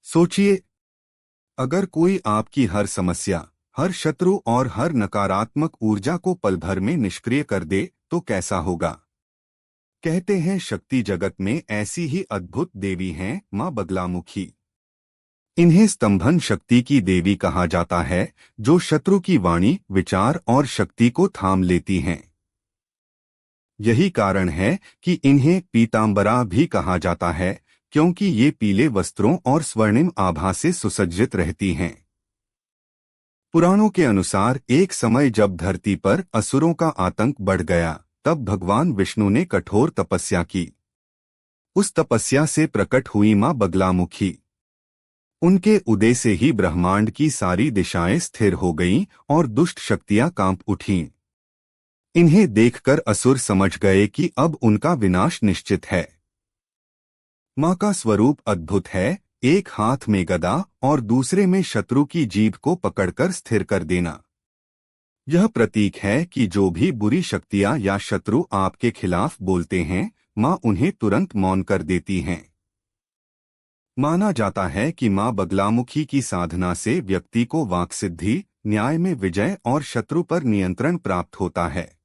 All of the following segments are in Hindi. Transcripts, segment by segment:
सोचिए, अगर कोई आपकी हर समस्या, हर शत्रु और हर नकारात्मक ऊर्जा को पल भर में निष्क्रिय कर दे तो कैसा होगा। कहते हैं शक्ति जगत में ऐसी ही अद्भुत देवी हैं मां बगलामुखी। इन्हें स्तंभन शक्ति की देवी कहा जाता है, जो शत्रु की वाणी, विचार और शक्ति को थाम लेती हैं। यही कारण है कि इन्हें पीतांबरा भी कहा जाता है, क्योंकि ये पीले वस्त्रों और स्वर्णिम आभा से सुसज्जित रहती हैं। पुराणों के अनुसार एक समय जब धरती पर असुरों का आतंक बढ़ गया, तब भगवान विष्णु ने कठोर तपस्या की। उस तपस्या से प्रकट हुई मां बगलामुखी। उनके उदय से ही ब्रह्मांड की सारी दिशाएं स्थिर हो गईं और दुष्ट शक्तियां कांप उठीं। इन्हें देखकर असुर समझ गए कि अब उनका विनाश निश्चित है। मां का स्वरूप अद्भुत है, एक हाथ में गदा और दूसरे में शत्रु की जीभ को पकड़कर स्थिर कर देना। यह प्रतीक है कि जो भी बुरी शक्तियां या शत्रु आपके खिलाफ बोलते हैं, मां उन्हें तुरंत मौन कर देती हैं। माना जाता है कि मां बगलामुखी की साधना से व्यक्ति को वाक्सिद्धि, न्याय में विजय और शत्रु पर नियंत्रण प्राप्त होता है।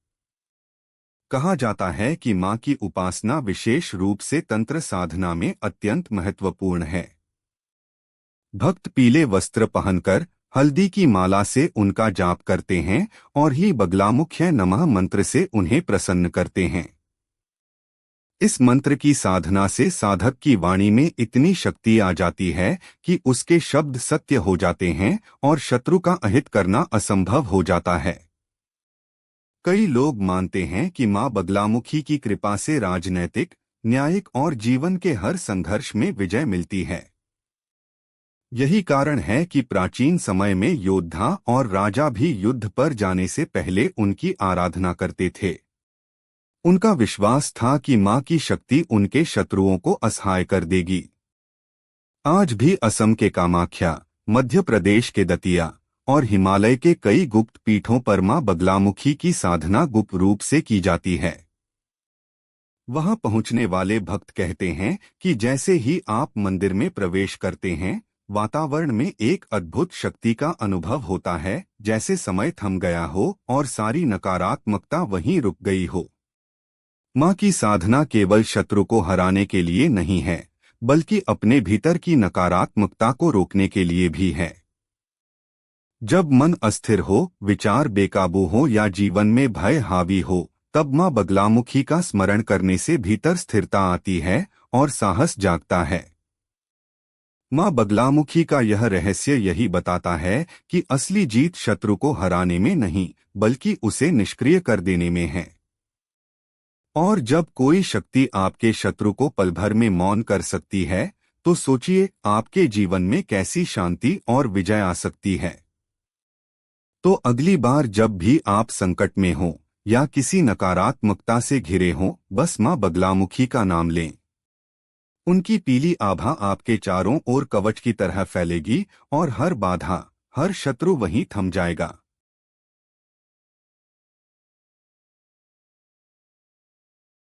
कहा जाता है कि मां की उपासना विशेष रूप से तंत्र साधना में अत्यंत महत्वपूर्ण है। भक्त पीले वस्त्र पहनकर हल्दी की माला से उनका जाप करते हैं और ही बगलामुख्य नमः मंत्र से उन्हें प्रसन्न करते हैं। इस मंत्र की साधना से साधक की वाणी में इतनी शक्ति आ जाती है कि उसके शब्द सत्य हो जाते हैं और शत्रु का अहित करना असंभव हो जाता है। कई लोग मानते हैं कि मां बगलामुखी की कृपा से राजनैतिक, न्यायिक और जीवन के हर संघर्ष में विजय मिलती है। यही कारण है कि प्राचीन समय में योद्धा और राजा भी युद्ध पर जाने से पहले उनकी आराधना करते थे। उनका विश्वास था कि मां की शक्ति उनके शत्रुओं को असहाय कर देगी। आज भी असम के कामाख्या, मध्य प्रदेश के दतिया और हिमालय के कई गुप्त पीठों पर मां बगलामुखी की साधना गुप्त रूप से की जाती है। वहां पहुंचने वाले भक्त कहते हैं कि जैसे ही आप मंदिर में प्रवेश करते हैं, वातावरण में एक अद्भुत शक्ति का अनुभव होता है, जैसे समय थम गया हो और सारी नकारात्मकता वहीं रुक गई हो। मां की साधना केवल शत्रु को हराने के लिए नहीं है, बल्कि अपने भीतर की नकारात्मकता को रोकने के लिए भी है। जब मन अस्थिर हो, विचार बेकाबू हो या जीवन में भय हावी हो, तब मां बगलामुखी का स्मरण करने से भीतर स्थिरता आती है और साहस जागता है। मां बगलामुखी का यह रहस्य यही बताता है कि असली जीत शत्रु को हराने में नहीं, बल्कि उसे निष्क्रिय कर देने में है। और जब कोई शक्ति आपके शत्रु को पल भर में मौन कर सकती है, तो सोचिए आपके जीवन में कैसी शांति और विजय आ सकती है। तो अगली बार जब भी आप संकट में हो या किसी नकारात्मकता से घिरे हों, बस मां बगलामुखी का नाम लें। उनकी पीली आभा आपके चारों ओर कवच की तरह फैलेगी और हर बाधा, हर शत्रु वहीं थम जाएगा।